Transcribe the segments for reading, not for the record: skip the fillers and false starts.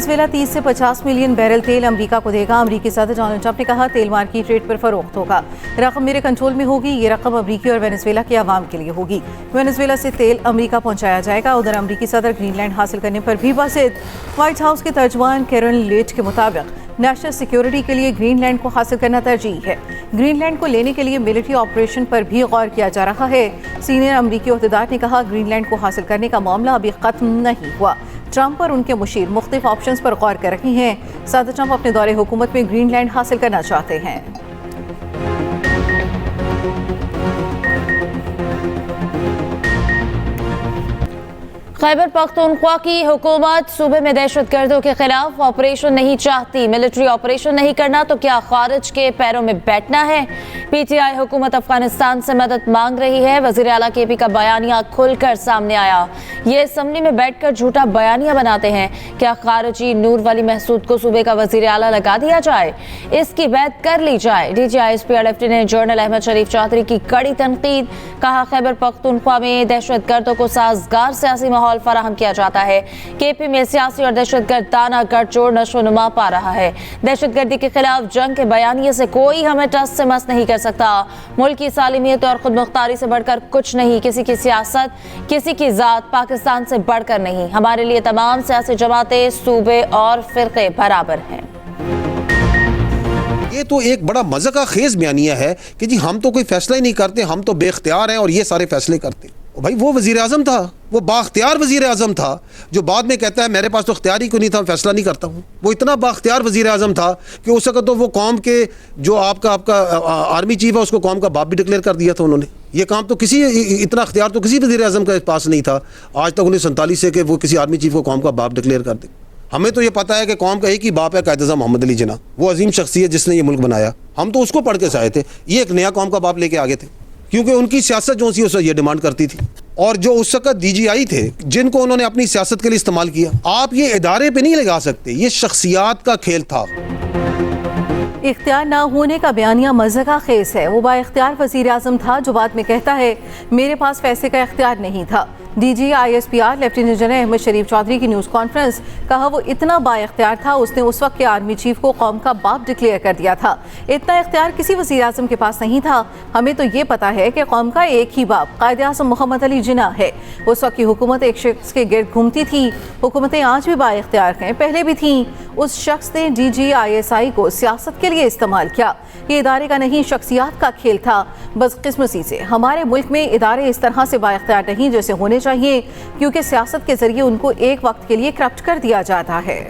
Venezuela 30 से 50 million barrel तेल America को देगा। अमेरिकी सदर डोनाल्ड ट्रंप ने कहा तेल मार्केट रेट पर फरोख्त होगा। रकम मेरे कंट्रोल में होगी। ये रकम अमेरिकी और वेनेजुएला के अवाम के लिए होगी। वेनेजुएला से तेल अमेरिका पहुंचाया जाएगा। उधर अमेरिकी सदर ग्रीनलैंड हासिल करने पर भी बासित। व्हाइट हाउस के तर्जुमान कैरन लेट के मुताबिक नेशनल सिक्योरिटी के लिए ग्रीनलैंड को हासिल करना तरजीह है। ग्रीनलैंड को लेने के लिए मिलिट्री ऑपरेशन पर भी गौर किया जा रहा है। सीनियर अमेरिकी ओहदेदार ने कहा ग्रीनलैंड को हासिल करने का मामला अभी खत्म नहीं हुआ। ट्रंप और उनके मुशीर मुख्तलिफ ऑप्शंस पर गौर कर रहे हैं। सदर ट्रंप अपने दौरे हुकूमत में ग्रीनलैंड हासिल करना चाहते हैं। खैबर पख्तूनख्वा की हुकूमत सूबे में दहशतगर्दों के खिलाफ ऑपरेशन नहीं चाहती। मिलिट्री ऑपरेशन नहीं करना तो क्या खारिज के पैरों में बैठना है? पीटीआई हुकूमत अफगानिस्तान से मदद मांग रही है। वजीर आला केपी का बयानिया खुलकर सामने आया। ये असम्बली में बैठकर झूठा बयानिया बनाते हैं। क्या खारिजी नूर वली महसूद को सूबे का वजीर आला लगा दिया जाए? इसकी बैत कर ली जाए। DGISP लेफ्टिनेंट जनरल अहमद शरीफ चौधरी की कड़ी तनकीद। कहा खैबर पख्तूनख्वा में दहशतगर्दों को साजगार सियासी माहौल फराहम किया जाता है। केपी में सियासी और दहशतगर्दाना गठजोड़ नशोनुमा पा रहा है। दहशतगर्दी के खिलाफ जंग के बयानिए से कोई हमें टस से मस नहीं कर सकता। मुल्क की सालिमियत और खुद मुख्तारी से बढ़कर कुछ नहीं। किसी की सियासत, किसी की जात पाकिस्तान से बढ़कर नहीं। हमारे लिए तमाम सियासी जमातें, सूबे और फिरके बराबर हैं। ये तो एक बड़ा मज़े का खेज बयानिया है कि जी हम तो कोई फैसला ही नहीं करते, हम तो बेख्तियार हैं और ये सारे फैसले करते। भाई वो वजीर आज़म था, वो बाख्तियार वजीर आज़म था जो बाद में कहता है मेरे पास तो इख्तियार ही क्यों नहीं था, फैसला नहीं करता हूँ। वो इतना बाख्तियार वजीर आज़म था कि उस वक्त तो वो कौम के जो आपका आर्मी चीफ है उसको कौम का बाप भी डिक्लेयर कर दिया था उन्होंने। ये काम तो किसी इतना इख्तियार तो किसी वजीर आज़म के पास नहीं था आज तक 1947 से कि वो किसी आर्मी चीफ को कौम का बाप डिक्लेयर कर दे। हमें तो ये पता है कि कौम का एक ही बाप है, कायद-ए-आज़म मोहम्मद अली जिन्ना, वो अजीम शख्सियत जिसने ये मुल्क बनाया। हम तो उसको पढ़ के से आए थे। ये एक नया कौम का बाप लेके आगे थे क्योंकि उनकी सियासत जो सी उस ये डिमांड करती थी। और जो उस वक्त DGI थे जिनको उन्होंने अपनी सियासत के लिए इस्तेमाल किया, आप ये इदारे पे नहीं लगा सकते। ये शख्सियात का खेल था। इख्तियार ना होने का बयानिया मज़े का खेस है। वो बाइख्तियार वज़ीर आज़म था जो बाद में कहता है मेरे पास फैसले का इख्तियार नहीं था। DGISPR लेफ्टिनेंट जनरल अहमद शरीफ चौधरी की न्यूज़ कॉन्फ्रेंस। कहा वो इतना बाइख्तियार था, उसने उस वक्त के आर्मी चीफ को कौम का बाप डिक्लेयर कर दिया था। इतना इख्तियार किसी वज़ीर आज़म के पास नहीं था। हमें तो ये पता है कि कौम का एक ही बाप कायद-ए-आज़म मोहम्मद अली जिन्ना है। उस वक्त की हुकूमत एक शख्स के गिर्द घूमती थी। हुकूमतें आज भी बाइख्तियार हैं, पहले भी थीं। उस शख्स ने DGISI को सियासत के लिए इस्तेमाल किया। ये इदारे का नहीं, शख्सियात का खेल था। बदकिस्मती से हमारे मुल्क में इदारे इस तरह से बाइख्तियार नहीं जैसे होने चाहिए, क्योंकि सियासत के जरिए उनको एक वक्त के लिए करप्ट कर दिया जाता है।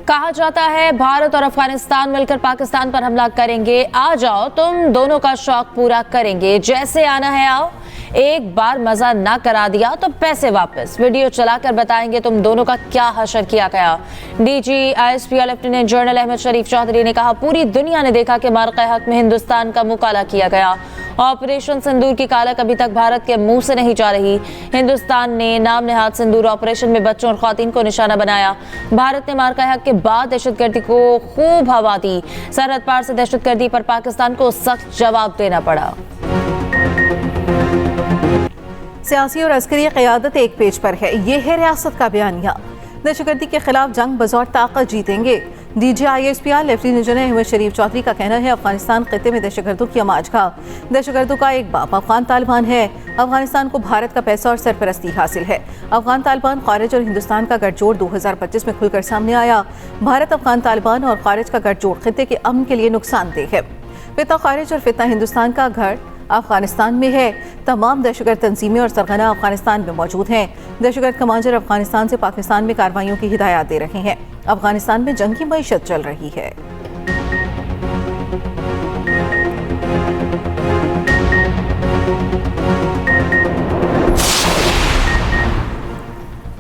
कहा जाता है भारत और अफगानिस्तान मिलकर पाकिस्तान पर हमला करेंगे। आ जाओ, तुम दोनों का शौक पूरा करेंगे। जैसे आना है आओ, एक बार मजा ना करा दिया तो पैसे वापस। वीडियो चलाकर बताएंगे तुम दोनों का क्या हशर किया गया। DGISP लेफ्टिनेंट जनरल अहमद शरीफ चौधरी ने कहा पूरी दुनिया ने देखा कि मार्के हक में हिंदुस्तान का मुकाला किया गया। ऑपरेशन सिंदूर की कालक अभी तक भारत के मुंह से नहीं जा रही। हिंदुस्तान ने नाम नेहाद सिंदूर ऑपरेशन में बच्चों और खवातीन को निशाना बनाया। भारत ने मार्का हक के बाद दहशतगर्दी को खूब हवा दी। सरहद पार से दहशतगर्दी पर पाकिस्तान को सख्त जवाब देना पड़ा। सियासी और अस्करी क़यादत एक पेज पर है। ये है रियासत का बयानिया। दहशतगर्दी के खिलाफ जंग बज़ौर ताकत जीतेंगे। DGISPR लेफ्टिनेंट जनरल अहमद शरीफ चौधरी का कहना है अफगानिस्तान खित्ते में दहशतगर्दों की आमाजगाह। दहशतगर्दों का एक बाप अफगान तालिबान है। अफगानिस्तान को भारत का पैसा और सरपरस्ती हासिल है। अफगान तालिबान खारिज और हिंदुस्तान का गठजोड़ 2025 में खुलकर सामने आया। भारत अफगान तालिबान और खारिज का गठजोड़ खित्ते के अमन के लिए नुकसानदेह है। फितना खारिज और फितना हिंदुस्तान का घर अफगानिस्तान में है। तमाम दहशतगर्द तंजीमें और सरगना अफगानिस्तान में मौजूद हैं। दहशतगर्द कमांडर अफगानिस्तान से पाकिस्तान में कार्रवाइयों की हिदायत दे रहे हैं। अफगानिस्तान में जंग की मईशत चल रही है।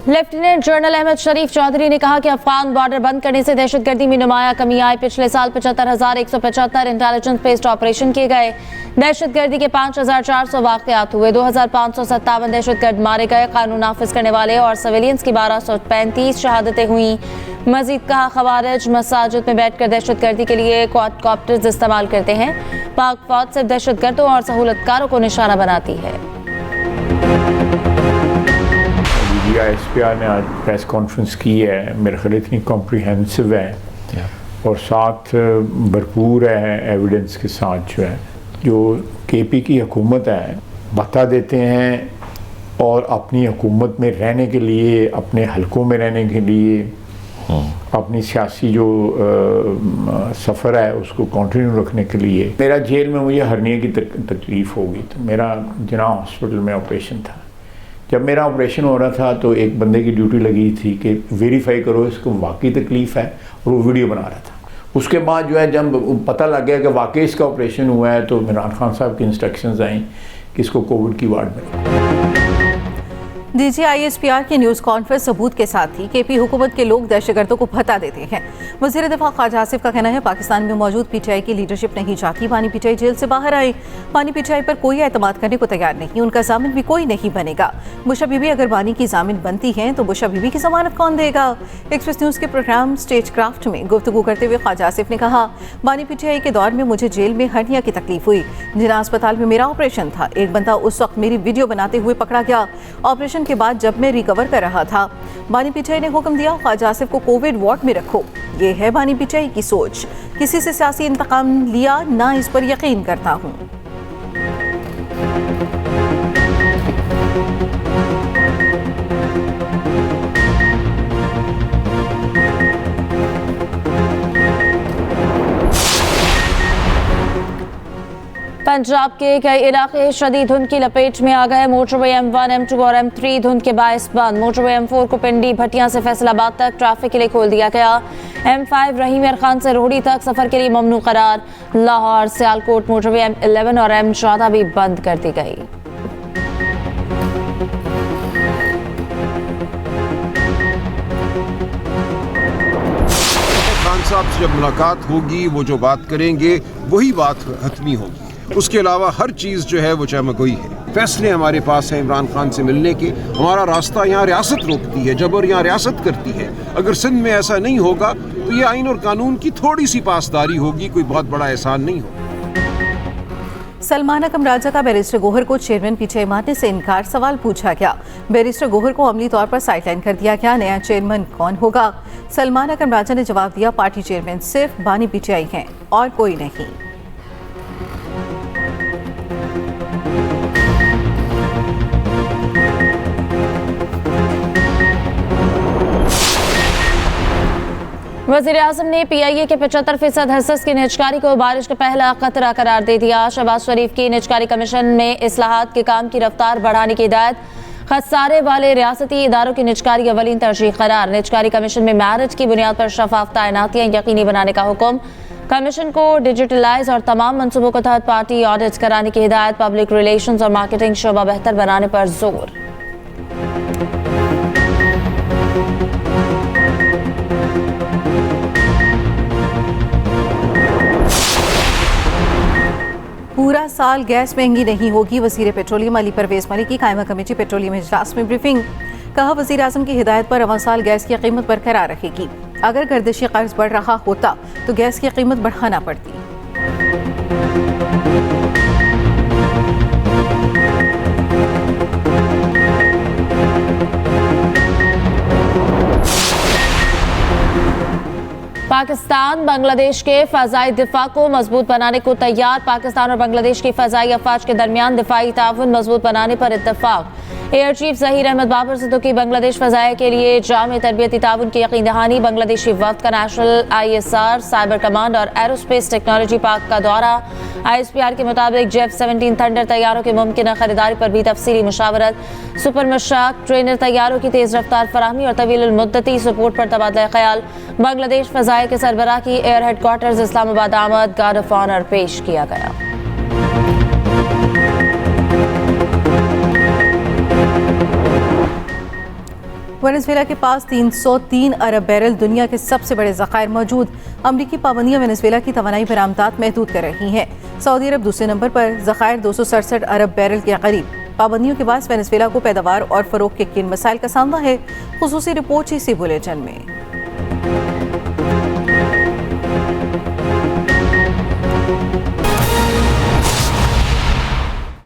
लेफ्टिनेंट जनरल अहमद शरीफ चौधरी ने कहा कि अफगान बॉर्डर बंद करने से दहशतगर्दी में नुमाया कमी आई। पिछले साल 75,175 इंटेलिजेंस बेस्ड ऑपरेशन किए गए। दहशतगर्दी के 5,400 वाकयात हुए। 2,557 दहशतगर्द मारे गए। कानून नाफिज करने वाले और सिविलियंस की 1,235 शहादतें हुई। मजीद कहा, खवारिज मसाजिद में बैठकर दहशतगर्दी के लिए क्वाडकॉप्टर्स इस्तेमाल करते हैं। पाक फौज सिर्फ दहशतगर्दों और सहूलतकारों को निशाना बनाती है। ISPR ने आज प्रेस कॉन्फ्रेंस की है, मेरे ख्याल इतनी कॉम्प्रिहेंसिव है और साथ भरपूर है एविडेंस के साथ जो KP की हुकूमत है बता देते हैं और अपनी हुकूमत में रहने के लिए, अपने हलकों में रहने के लिए, अपनी सियासी जो सफ़र है उसको कंटिन्यू रखने के लिए। मेरा जेल में मुझे हर्निया की तकलीफ़ होगी तो मेरा जिना हॉस्पिटल में ऑपरेशन था। जब मेरा ऑपरेशन हो रहा था तो एक बंदे की ड्यूटी लगी थी कि वेरीफाई करो इसको वाकई तकलीफ़ है, और वो वीडियो बना रहा था। उसके बाद जो है जब पता लग गया कि वाकई इसका ऑपरेशन हुआ है तो इमरान खान साहब की इंस्ट्रक्शंस आई कि इसको कोविड की वार्ड में। DG ISPR की न्यूज़ कॉन्फ्रेंस सबूत के साथ ही KP हुकूमत के लोग दहशतगर्दों को भत्ता देते हैं। वज़ीर दिफा ख्वाजा आसिफ का कहना है, पाकिस्तान में मौजूद PTI की लीडरशिप नहीं चाहती बानी PTI जेल से बाहर आए। बानी PTI पर कोई एतमाद करने को तैयार नहीं, उनका जामिन भी कोई नहीं बनेगा। बुशा बीबी अगर बानी की जामिन बनती हैं तो बुशा बीबी की जमानत कौन देगा? एक्सप्रेस न्यूज़ के प्रोग्राम स्टेज क्राफ्ट में गुफ्तगू करते हुए ख्वाजा आसिफ ने कहा, बानी PTI के दौर में मुझे जेल में हर्निया की तकलीफ हुई। जिना अस्पताल में मेरा ऑपरेशन था, एक बंदा उस वक्त मेरी वीडियो बनाते हुए पकड़ा गया। ऑपरेशन के बाद जब मैं रिकवर कर रहा था, बानी PTI ने हुक्म दिया ख्वाजा आसिफ को कोविड वार्ड में रखो। ये है बानी PTI की सोच। किसी से सियासी इंतकाम लिया ना, इस पर यकीन करता हूँ। पंजाब के कई इलाके शदीद धुंध की लपेट में आ गए। मोटरवे M1, M2 और M3 धुंध के बायस बंद। मोटरवे M4 को पिंडी भटिया से फैसलाबाद तक ट्रैफिक के लिए खोल दिया गया। M5 रहीम यार खान से रोहड़ी तक सफर के लिए ममनू करार। लाहौर सियालकोट मोटरवे M11 और M14 भी बंद कर दी गई। खान साहब से जब मुलाकात होगी वो जो बात करेंगे वही बात हतमी होगी। उसके अलावा हर चीज़ जो है वो चमकोई है। फैसले हमारे पास हैं इमरान खान से मिलने के। हमारा रास्ता यहाँ रियासत रोकती है, जबर यहाँ रियासत करती है। अगर सिंध में ऐसा नहीं होगा तो ये आइन और कानून की थोड़ी सी पासदारी होगी, कोई बहुत बड़ा एहसान नहीं होगा। सलमान अकम राजा का बैरिस्टर गोहर को चेयरमैन PTI मानने से इनकार, सवाल पूछा गया। बैरिस्टर गोहर को अमली तौर पर साइडलाइन कर दिया गया, नया चेयरमैन कौन होगा? सलमान अकम राजा ने जवाब दिया, पार्टी चेयरमैन सिर्फ बानी PTI हैं और कोई नहीं। वज़ीर आज़म ने PIA के 75% हिस्स की निजकारी को बारिश का पहला खतरा करार दे दिया। शहबाज शरीफ की निजकारी कमीशन में इस्लाहात के काम की रफ्तार बढ़ाने की हिदायत। खसारे वाले रियासती इदारों की निजकारी अवलीन तरजीह करार। निजकारी कमीशन में मैरिट की बुनियाद पर शफाफ तैनातियां यकीनी बनाने का हुक्म। कमीशन को डिजिटलाइज और तमाम मनसूबों को थर्ड पार्टी ऑडिट कराने की हिदायत। पब्लिक रिलेशंस और मार्केटिंग शोबा बेहतर बनाने पर जोर। पूरा साल गैस महंगी नहीं होगी, वज़ीर पेट्रोलियम अली परवेज मलिक की कायमा कमेटी पेट्रोलियम इजलास में ब्रीफिंग। कहा, वज़ीर आज़म की हिदायत पर रवां साल गैस की कीमत बरकरार रहेगी। अगर गर्दिशी कर्ज बढ़ रहा होता तो गैस की कीमत बढ़ाना पड़ती। पाकिस्तान बांग्लादेश के फ़ज़ाई दिफा को मजबूत बनाने को तैयार। पाकिस्तान और बांग्लादेश की फ़ज़ाई अफवाज के दरमियान दिफाई ताउन मजबूत बनाने पर इत्तफाक। एयर चीफ ज़हीर अहमद बाबर सिद्दीकी बांग्लादेश फ़ज़ाई के लिए जामे तरबियती ताउन की यकीन दहानी। बांग्लादेशी वफ़द का नेशनल ISR, साइबर कमांड और एरोस्पेस टेक्नोलॉजी पार्क का दौरा। ISPR के मुताबिक J-17 थंडर तैयारों की मुमकिन खरीदारी पर भी तफसीली मुशावरत। सुपर मशाक ट्रेनर तैयारों की तेज़ रफ्तार फराहमी और तवील मुद्दती सपोर्ट पर तबादला ख्याल। बांग्लादेश फ़ज़ाई के सरबराह की एयर हेडक्वार्टर्स इस्लामाबाद आमद। गार्ड ऑफ ऑनर पेश किया गया। वेनेजुएला के पास 303 अरब बैरल दुनिया के सबसे बड़े ज़खायर मौजूद। अमरीकी पाबंदियां वेनेजुएला की तवानाई बरामदात महदूद कर रही हैं। सऊदी अरब दूसरे नंबर पर, ज़खायर 267 अरब बैरल के करीब। पाबंदियों के बाद वेनेजुएला को पैदावार और फ़रोग़ के किन मसाइल का सामना है, खुसूसी रिपोर्ट इसी बुलेटिन में।